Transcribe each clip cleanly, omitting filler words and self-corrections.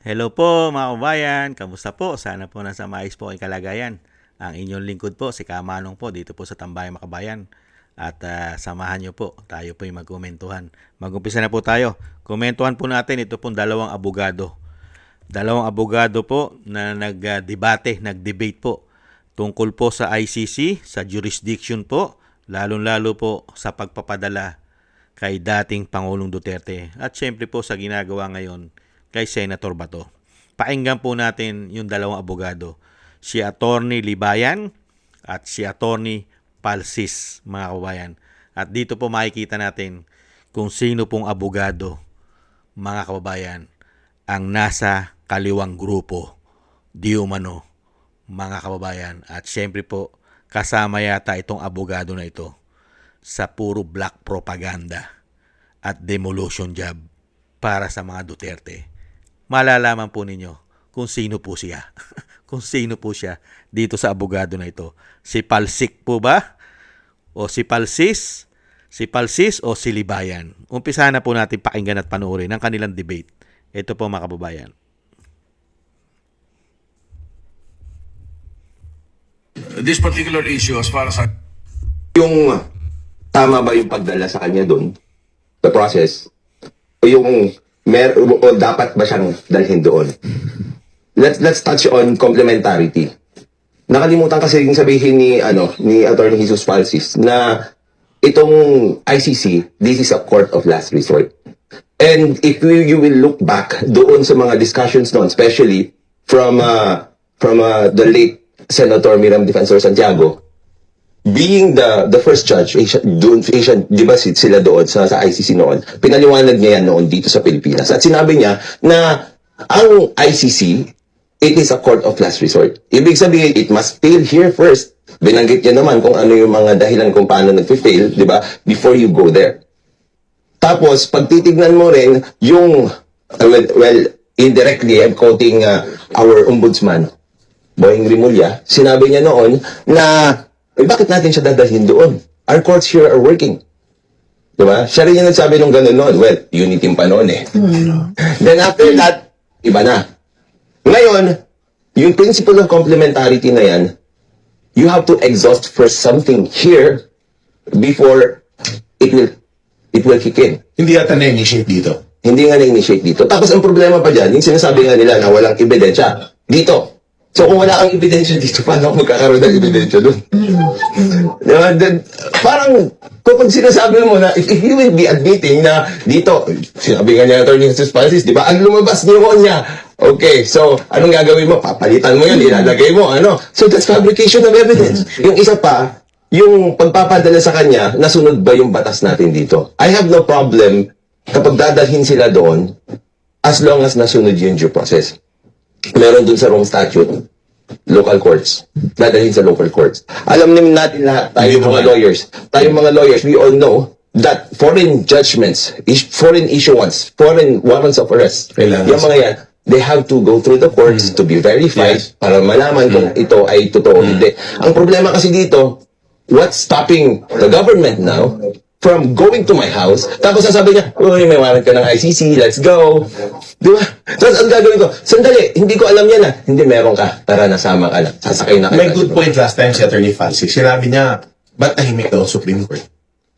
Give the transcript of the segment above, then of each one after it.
Hello po mga kabayan, kamusta po? Sana po nasa maayos po ang kalagayan. Ang inyong lingkod po, si Kamanong po dito po sa Tambayan Makabayan. At samahan nyo po, tayo po yung magkomentuhan. Mag-umpisa na po tayo. Komentuhan po natin ito pong dalawang abogado. Dalawang abogado po na nag-debate, nag-debate po tungkol po sa ICC, sa jurisdiction po, lalong-lalo po sa pagpapadala kay dating Pangulong Duterte. At syempre po sa ginagawa ngayon kay Senator Bato. Pakinggan po natin yung dalawang abogado. Si Attorney Libayan at si Attorney Palsis, mga kabayan. At dito po makikita natin kung sino pong abogado, mga kababayan, ang nasa kaliwang grupo, di umano, mga kababayan. At syempre po, kasama yata itong abogado na ito sa puro black propaganda at demolition job para sa mga Duterte. Malalaman po ninyo kung sino po siya. Kung sino po siya dito sa abogado na ito. Si Palsik po ba? O si Palsis? Si Palsis o si Libayan? Umpisa na po natin pakinggan at panoorin ang kanilang debate. Ito po mga kababayan. This particular issue as far as Yung tama ba yung pagdala sa kanya doon, the process, o yung o dapat ba siyang dalhin doon? Let's touch on complementarity. Nakalimutan kasi yung sabihin ni Attorney Jesus Falsis na itong ICC, this is a court of last resort. And if you will look back doon sa mga discussions noon, especially from the late Senator Miriam Defensor Santiago, being the first judge, di ba sila doon sa ICC noon, pinaliwanag niya yan noon dito sa Pilipinas. At sinabi niya na ang ICC, it is a court of last resort. Ibig sabihin, it must fail here first. Binanggit niya naman kung ano yung mga dahilan kung paano nag-fail, di ba, before you go there. Tapos, pag titignan mo rin yung, indirectly, I'm quoting our ombudsman, Boying Rimulya, sinabi niya noon na bakit natin siya dadalhin doon? Our courts here are working. Diba? Siya rin yung nagsabi nung gano'n noon. Well, unity pa noon eh. Then after that, iba na. Ngayon, yung principle of complementarity na yan, you have to exhaust first something here before it will kick in. Hindi yata na-initiate dito. Hindi nga na-initiate dito. Tapos ang problema pa dyan, yung sinasabi nga nila na walang ebidensya dito. So kung wala kang ebidensya dito, paano ako magkakaroon ng ebidensya doon? Then, parang, kapag sinasabi mo na, if you will be admitting na dito, sinabi nga niya Attorney Jesus Falsis, di ba? Ang lumabas niya. Okay, so, anong gagawin mo? Papalitan mo yun, ilalagay mo, ano? So that's fabrication of evidence. Yung isa pa, yung pagpapadala sa kanya, nasunod ba yung batas natin dito? I have no problem kapag dadalhin sila doon, as long as nasunod yung due process. Meron dun sa Rome Statute, local courts. Dadalhin sa local courts. Alam natin lahat, tayong mga lawyers, we all know that foreign judgments, foreign issuance, foreign warrants of arrest, yung mga yan, they have to go through the courts to be verified para malaman kung ito ay totoo o hindi. Ang problema kasi dito, what's stopping the government now from going to my house, tapos sasabi niya, uy, may warrant ka ng ICC, let's go. Di ba? Tapos ang gagawin ko, sandali, hindi ko alam yan Hindi, meron ka. Tara, nasama ka na. Sasakay na ka. May good point last time si Attorney Falsi. Sinabi niya, ba't tahimik daw ang Supreme Court?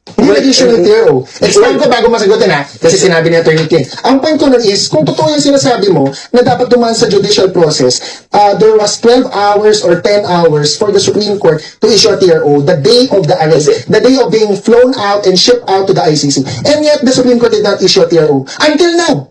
Hindi nag-issue ng TRO. Explain ko bago masagutin kasi sinabi ni Attorney King. Ang point ko nun is, kung totoo yung sinasabi mo na dapat dumaan sa judicial process, there was 12 hours or 10 hours for the Supreme Court to issue a TRO the day of the arrest, the day of being flown out and shipped out to the ICC. And yet, the Supreme Court did not issue a TRO. Until now.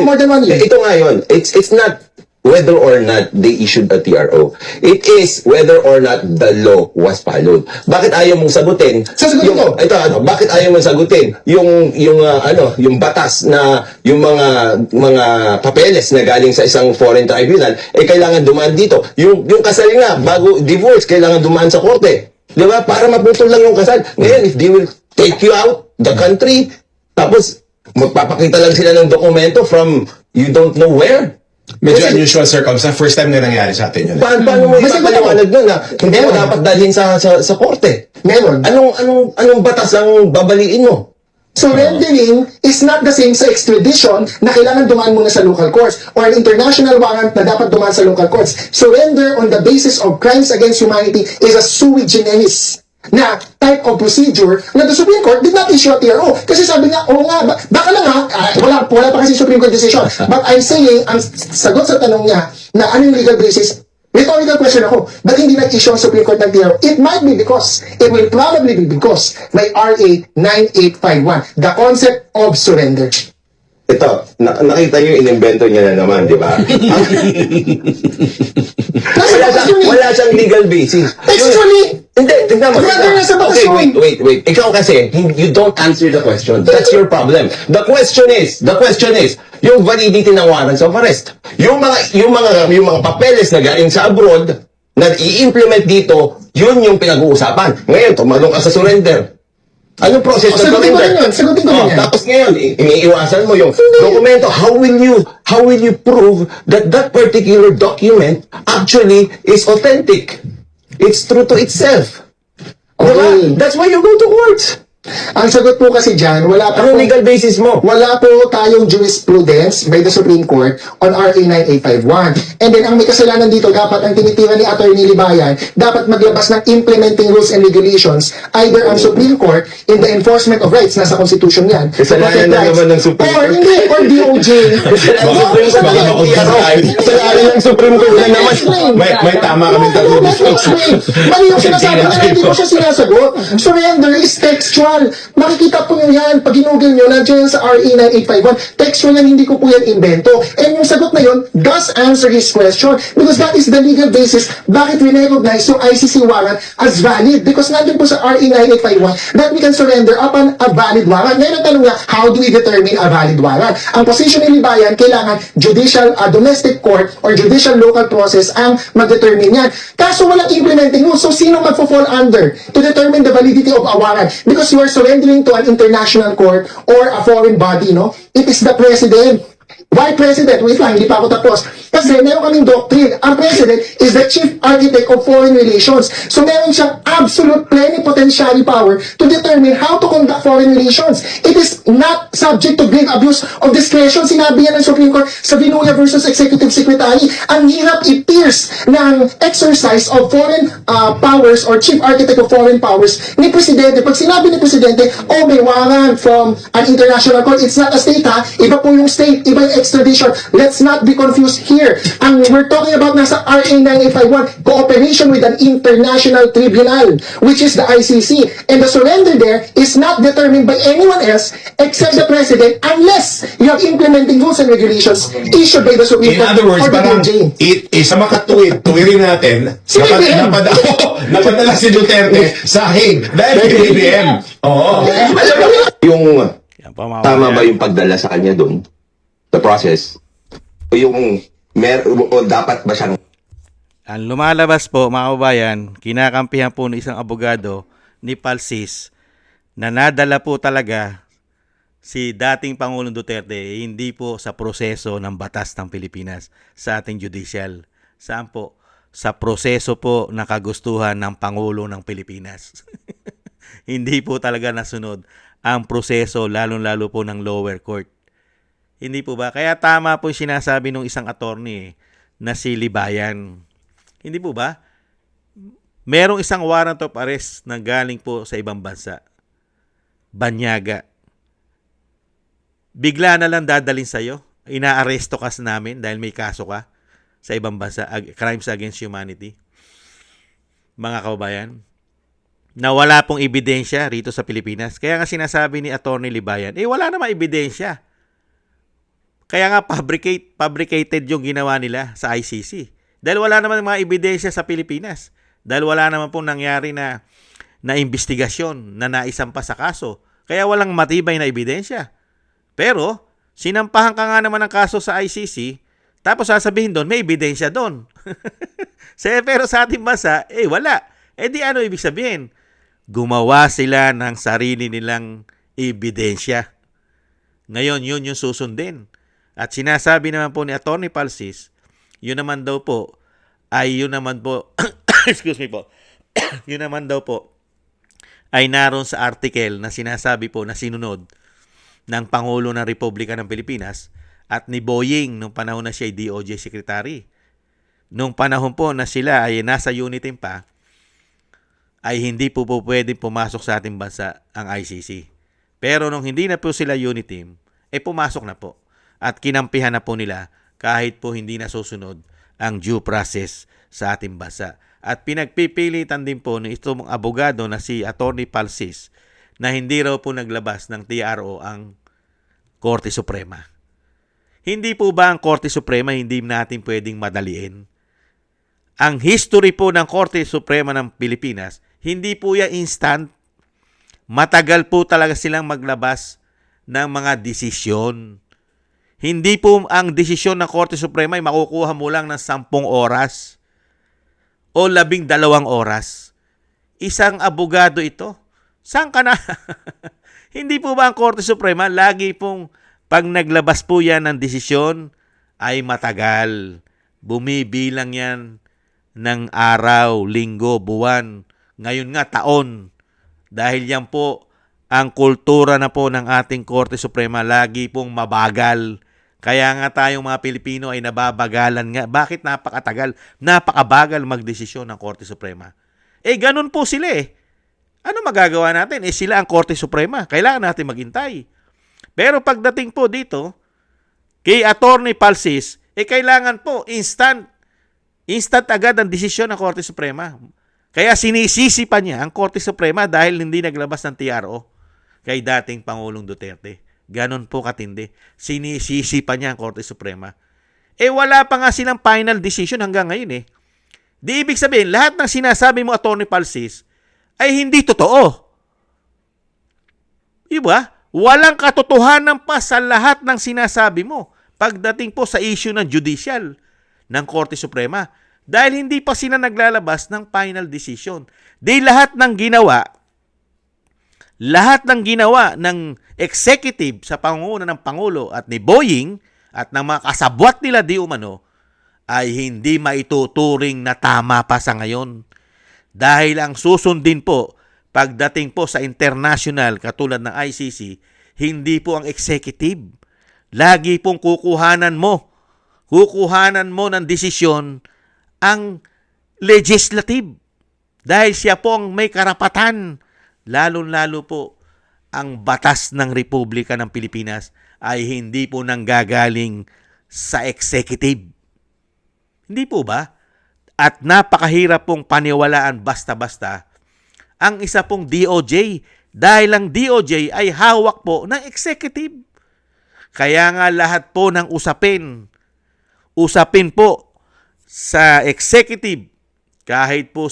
More than 1 year. Ito nga yun. It's not whether or not they issued a TRO. It is whether or not the law was followed. Bakit ayaw mong sagutin? Sasagutin ko. Bakit ayaw mong sagutin yung batas na yung mga papeles na galing sa isang foreign tribunal kailangan dumaan dito. Yung kasal nga bago divorce kailangan dumaan sa korte. 'Di ba? Para maputol lang yung kasal. Ngayon if they will take you out the country tapos magpapakita lang sila ng dokumento from you don't know where. Medyo unusual circumstance. First time na nangyari sa atin yun. Paano mo ipapaliwanag nun na hindi mo dapat dalhin sa korte? Meron. Anong batas ang babaliin mo? Surrendering is not the same sa extradition na kailangan dumaan muna sa local courts or an international warrant na dapat dumaan sa local courts. Surrender on the basis of crimes against humanity is a sui generis na type of procedure na the Supreme Court did not issue a TRO. Kasi sabi nga, oo nga, baka lang ha, wala pa kasi Supreme Court decision. But I'm saying, ang sagot sa tanong niya na anong legal basis, rhetorical question ako, ba't hindi nag-issue ang Supreme Court ng TRO? It might be because, it will probably be because may RA 9851, the concept of surrender. Ito, nakita niyo yung inimbento niya na naman, di ba? Wala siyang legal basis. Actually, Hindi, tignan mo. Brother, nasa batas Okay, yun. wait. Ikaw kasi, you don't answer the question. That's your problem. The question is, yung validity ng warrants of arrest. Yung mga papeles na galing sa abroad, na i-implement dito, yun yung pinag-uusapan. Ngayon, tumalong ka sa surrender. Anong process ng sagutin ko surrender? rin yun, sagutin ko rin yan. Tapos ngayon, iniiwasan mo yung dokumento. How will you prove that that particular document actually is authentic? It's true to itself. Okay. Diba? That's why you go to court. Ang sagot po kasi dyan, wala pa Anong po, legal basis mo? wala po tayong jurisprudence by the Supreme Court on RA 9851. And then, ang may kasalanan dito, dapat ang tinitira ni Attorney Libayan, dapat maglabas ng implementing rules and regulations, either ang Supreme Court in the enforcement of rights, nasa Constitution yan, to Kasalanan protect na rights. naman ng Supreme Or Court. hindi, or DOJ. Kasalanan ng Supreme Court na naman. May tama kami tatlo dito. Mali yung sinasabi niya, hindi ko siya sinasagot. Surrender is textual. Makikita po nyo yan. Pag ginugol nyo, nandiyan yan sa RE 9851. Textual yan, hindi ko po yan invento. And yung sagot na yun does answer his question because that is the legal basis bakit we recognize yung ICC warrant as valid. Because nandun po sa RE 9851 that we can surrender upon a valid warrant. Ngayon ang tanong niya, how do we determine a valid warrant? Ang position ni Libayan, kailangan judicial, domestic court or judicial local process ang mag-determine yan. Kaso walang implementing rules. So sino magpo-fall under to determine the validity of a warrant? Because you are surrendering to an international court or a foreign body, no? It is the president. Why president? Wait lang, hindi pa ako tapos. Kasi meron kaming doctrine. Ang president is the chief architect of foreign relations. So meron siyang absolute plenipotentiary power to determine how to conduct foreign relations. It is not subject to grave abuse of discretion. Sinabi yan ng Supreme Court sa Vinuya versus Executive Secretary. Ang hirap i-pierce ng exercise of foreign powers or chief architect of foreign powers ni Presidente. Pag sinabi ni Presidente, oh, may warrant from an international court, it's not a state ha. Iba po yung state, iba yung extradition. Let's not be confused here. Ang we're talking about nasa RA 9851, cooperation with an international tribunal, which is the ICC. And the surrender there is not determined by anyone else except the President unless you have implementing rules and regulations issued by the Supreme In Court other words, or the parang DOJ. sa makatuwid, tuwirin natin, Si BBM. napadala si Duterte sa Hague dahil kay BBM. Oo. Yung Yan po, mga tama ba kababayan. yung pagdala sa kanya doon? The process? O yung o dapat ba siyang Ang lumalabas po, mga kababayan, kinakampihan po ng isang abogado ni Palsis na nadala po talaga si dating Pangulong Duterte hindi po sa proseso ng batas ng Pilipinas sa ating judicial. Saan po? Sa proseso po na kagustuhan ng Pangulo ng Pilipinas. Hindi po talaga nasunod ang proseso lalong-lalo po ng lower court. Hindi po ba? Kaya tama po yung sinasabi ng isang attorney na si Libayan. Hindi po ba? Merong isang warrant of arrest na galing po sa ibang bansa. Banyaga. Bigla na lang dadalhin sa'yo. Inaaresto ka sa namin dahil may kaso ka sa ibang bansa. Crimes against humanity. Mga kababayan, na wala pong ebidensya rito sa Pilipinas. Kaya nga sinasabi ni Attorney Libayan, wala namang ebidensya. Kaya nga fabricated yung ginawa nila sa ICC. Dahil wala naman mga ebidensya sa Pilipinas. Dahil wala naman pong nangyari na investigasyon na naisampa sa kaso. Kaya walang matibay na ebidensya. Pero, sinampahan ka nga naman ng kaso sa ICC, tapos sasabihin doon, may ebidensya doon. Pero sa ating bansa, wala. Di ano ibig sabihin? Gumawa sila ng sarili nilang ebidensya. Ngayon, yun yung susundin. At sinasabi naman po ni Attorney Palsis, yun naman po, excuse me po, yun naman daw po, ay naroon sa article na sinasabi po na sinunod ng Pangulo ng Republika ng Pilipinas at ni Boying nung panahon na siya ay DOJ Secretary. Nung panahon po na sila ay nasa UNITIM pa, ay hindi po pwedeng pumasok sa ating bansa ang ICC. Pero nung hindi na po sila UNITIM, pumasok na po. At kinampihan na po nila kahit po hindi nasusunod ang due process sa ating bansa. At pinagpipilitan din po ng itong abogado na si Attorney Palsis na hindi raw po naglabas ng TRO ang Korte Suprema. Hindi po ba ang Korte Suprema hindi natin pwedeng madaliin? Ang history po ng Korte Suprema ng Pilipinas, hindi po yan instant. Matagal po talaga silang maglabas ng mga desisyon. Hindi po ang desisyon ng Korte Suprema ay makukuha mo lang ng 10 oras o 12 oras. Isang abogado ito. Saan ka na? Hindi po ba ang Korte Suprema lagi pong pag naglabas po yan ng desisyon ay matagal. Bumibilang yan ng araw, linggo, buwan. Ngayon nga taon. Dahil yan po ang kultura na po ng ating Korte Suprema lagi pong mabagal. Kaya nga tayong mga Pilipino ay nababagalan nga. Bakit napakatagal? Napakabagal magdesisyon ng Korte Suprema. Ganun po sila eh. Ano magagawa natin? Sila ang Korte Suprema. Kailangan natin maghintay. Pero pagdating po dito, kay Attorney Palsis, kailangan po instant agad ang desisyon ng Korte Suprema. Kaya sinisisi pa niya ang Korte Suprema dahil hindi naglabas ng TRO kay dating Pangulong Duterte. Ganon po katindi. Sinisisi pa niya ang Korte Suprema. Wala pa nga silang final decision hanggang ngayon eh. Di ibig sabihin, lahat ng sinasabi mo, Attorney Palsis, ay hindi totoo. Diba? Walang katotohanan pa sa lahat ng sinasabi mo pagdating po sa issue ng judicial ng Korte Suprema. Dahil hindi pa sila naglalabas ng final decision. Di lahat ng ginawa ng executive sa pangunguna ng Pangulo at ni Boying at ng mga kasabwat nila di umano ay hindi maituturing na tama pa sa ngayon. Dahil ang susundin po pagdating po sa international katulad ng ICC, hindi po ang executive. Lagi pong kukuhanan mo ng desisyon ang legislative. Dahil siya po ang may karapatan. Lalo-lalo po ang batas ng Republika ng Pilipinas ay hindi po nanggagaling sa executive. Hindi po ba? At napakahirap pong paniwalaan basta-basta ang isa pong DOJ dahil ang DOJ ay hawak po ng executive. Kaya nga lahat po ng usapin po sa executive kahit po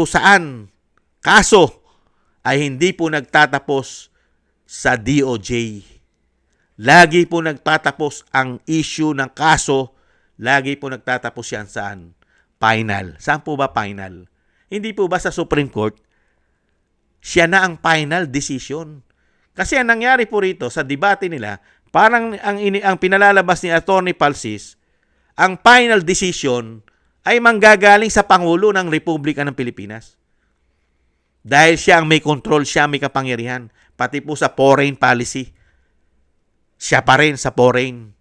saan kaso ay hindi po nagtatapos sa DOJ. Lagi po nagtatapos ang issue ng kaso, lagi po nagtatapos yan saan? Final. Saan po ba final? Hindi po ba sa Supreme Court? Siya na ang final decision. Kasi ang nangyari po rito sa debate nila, parang ang pinalalabas ni Attorney Palsis, ang final decision ay manggagaling sa Pangulo ng Republika ng Pilipinas. Dahil siya ang may control, siya ang may kapangyarihan. Pati po sa foreign policy. Siya pa rin sa foreign.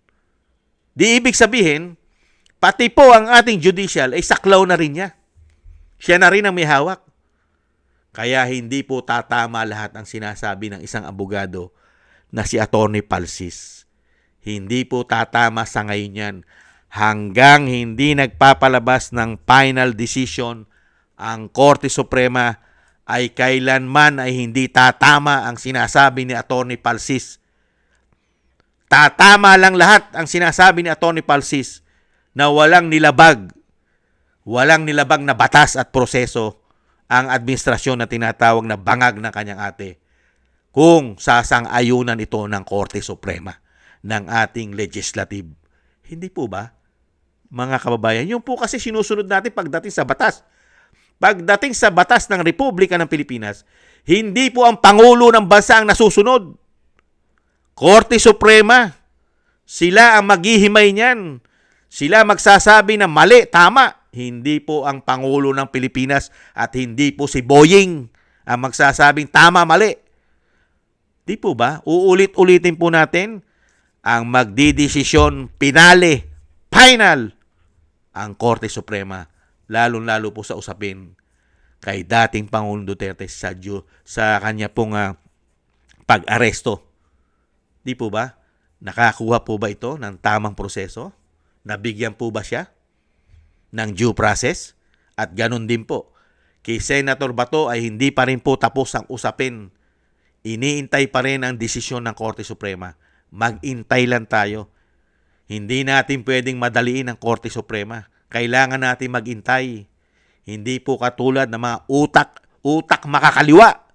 Di ibig sabihin, pati po ang ating judicial ay saklaw na rin niya. Siya na rin ang may hawak. Kaya hindi po tatama lahat ang sinasabi ng isang abogado na si Attorney Palsis. Hindi po tatama sa ngayon yan. Hanggang hindi nagpapalabas ng final decision ang Korte Suprema ay kailanman ay hindi tatama ang sinasabi ni Attorney Palsis. Tatama lang lahat ang sinasabi ni Attorney Palsis na walang nilabag na batas at proseso ang administrasyon na tinatawag na bangag ng kanyang ate kung sasang-ayunan ito ng Korte Suprema ng ating legislative. Hindi po ba, mga kababayan? Yung po kasi sinusunod natin pagdating sa batas. Pagdating sa batas ng Republika ng Pilipinas, hindi po ang Pangulo ng bansa ang nasusunod. Korte Suprema. Sila ang maghihimay niyan. Sila magsasabi na mali, tama. Hindi po ang Pangulo ng Pilipinas at hindi po si Boying ang magsasabing tama, mali. Di po ba? Uulit-ulitin po natin ang magdidesisyon pinale, final, ang Korte Suprema, lalong-lalo po sa usapin kay dating Pangulong Duterte sa kanya pong pag-aresto. Di po ba? Nakakuha po ba ito ng tamang proseso? Nabigyan po ba siya ng due process? At ganun din po, kay Senator Bato ay hindi pa rin po tapos ang usapin. Iniintay pa rin ang desisyon ng Korte Suprema. Mag-intay lang tayo. Hindi natin pwedeng madaliin ang Korte Suprema. Kailangan natin mag-intay. Hindi po katulad ng mga utak makakaliwa.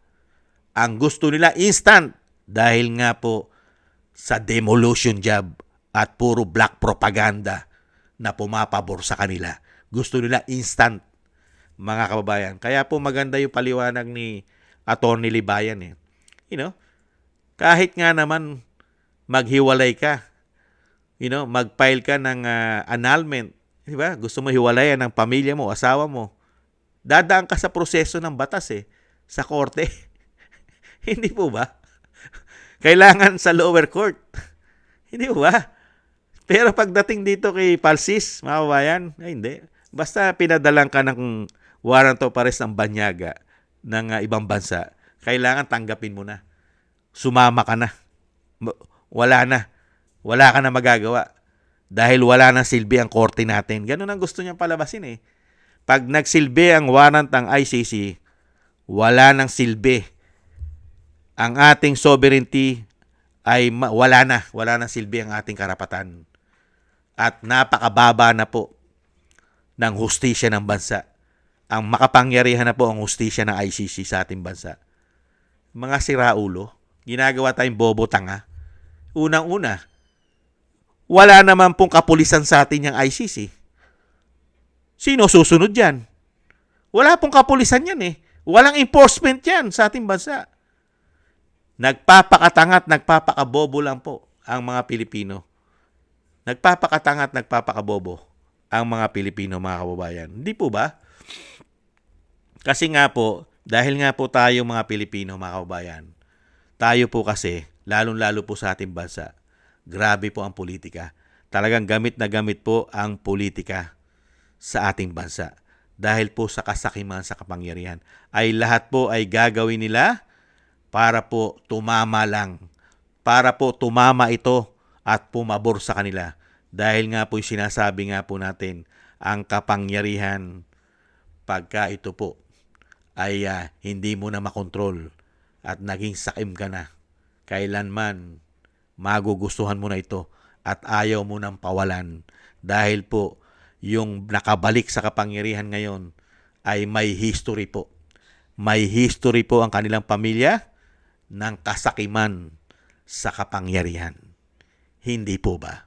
Ang gusto nila instant dahil nga po sa demolition job at puro black propaganda na pumapabor sa kanila. Gusto nila instant, mga kababayan. Kaya po maganda yung paliwanag ni Atty. Libayan eh. Kahit nga naman maghiwalay ka, mag-file ka ng annulment, di ba? Gusto mo hiwalayan ng pamilya mo, asawa mo, dadaan ka sa proseso ng batas sa korte. Hindi po ba? Kailangan sa lower court. Hindi po ba? Pero pagdating dito kay Palsis, mga kababayan, hindi. Basta pinadalang ka ng warrant of arrest ng banyaga ng ibang bansa, kailangan tanggapin mo na. Sumama ka na. Wala na. Wala ka na magagawa. Dahil wala nang silbi ang korte natin. Ganun ang gusto niyang palabasin Pag nagsilbi ang warrant ng ICC, wala nang silbi. Ang ating sovereignty ay wala na. Wala nang silbi ang ating karapatan. At napakababa na po ng hustisya ng bansa. Ang makapangyarihan na po ang hustisya ng ICC sa ating bansa. Mga siraulo, ginagawa tayong bobo tanga. Unang-una, wala naman pong kapulisan sa atin yung ICC. Sino susunod yan? Wala pong kapulisan yan Walang enforcement yan sa ating bansa. Nagpapakatanga at nagpapakabobo lang po ang mga Pilipino. Nagpapakatanga at nagpapakabobo ang mga Pilipino, mga kababayan. Hindi po ba? Kasi nga po, dahil nga po tayo mga Pilipino, mga kababayan, tayo po kasi, lalong-lalo po sa ating bansa, grabe po ang politika. Talagang gamit na gamit po ang politika sa ating bansa. Dahil po sa kasakiman sa kapangyarihan, ay lahat po ay gagawin nila para po tumama lang. Para po tumama ito at pumabor sa kanila. Dahil nga po sinasabi nga po natin, ang kapangyarihan pagka ito po ay hindi mo na makontrol at naging sakim ka na. Kailanman magugustuhan mo na ito at ayaw mo nang pawalan. Dahil po yung nakabalik sa kapangyarihan ngayon ay may history po. May history po ang kanilang pamilya ng kasakiman sa kapangyarihan. Hindi po ba?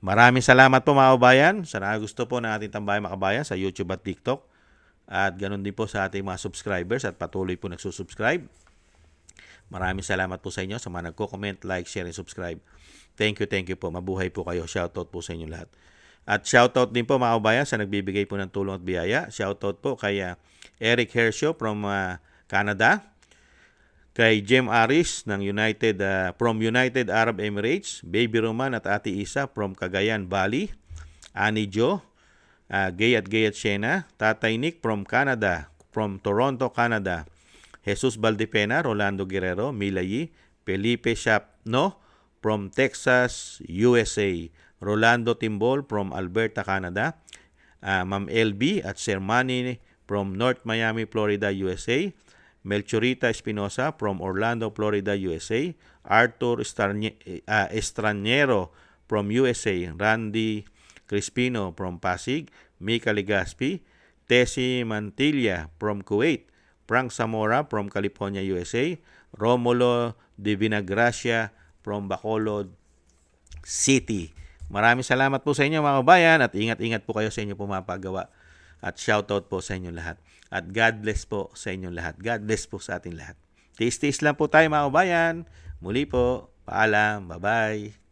Maraming salamat po mga kabayan. Sana gusto po ng ating Tambayang Makabayan sa YouTube at TikTok. At ganun din po sa ating mga subscribers at patuloy po nagsusubscribe. Maraming salamat po sa inyo sa mga nagko-comment, like, share, and subscribe. Thank you po. Mabuhay po kayo. Shoutout po sa inyo lahat. At shoutout din po mga kabayan sa nagbibigay po ng tulong at biyaya. Shoutout po kay Eric Hershaw from Canada. Kay Jem Aris ng from United Arab Emirates. Baby Roman at Ate Isa from Cagayan Valley. Annie Jo. Gay at Shena, Tatay Nick from Canada, from Toronto, Canada, Jesus Valdepena, Rolando Guerrero, Mila Yi, Felipe Shapno from Texas, USA, Rolando Timbol from Alberta, Canada, Ma'am LB at Sir Manny from North Miami, Florida, USA, Melchorita Espinosa from Orlando, Florida, USA, Arthur Estranero from USA, Randy Crispino from Pasig, Mika Legaspi, Tessie Mantilla from Kuwait, Frank Zamora from California, USA, Romulo de Vinagracia from Bacolod City. Maraming salamat po sa inyo mga kabayan at ingat-ingat po kayo sa inyong pumapagawa at shoutout po sa inyong lahat. At God bless po sa inyong lahat. God bless po sa ating lahat. Tiis-tiis lang po tayo mga kabayan. Muli po, paalam, bye-bye.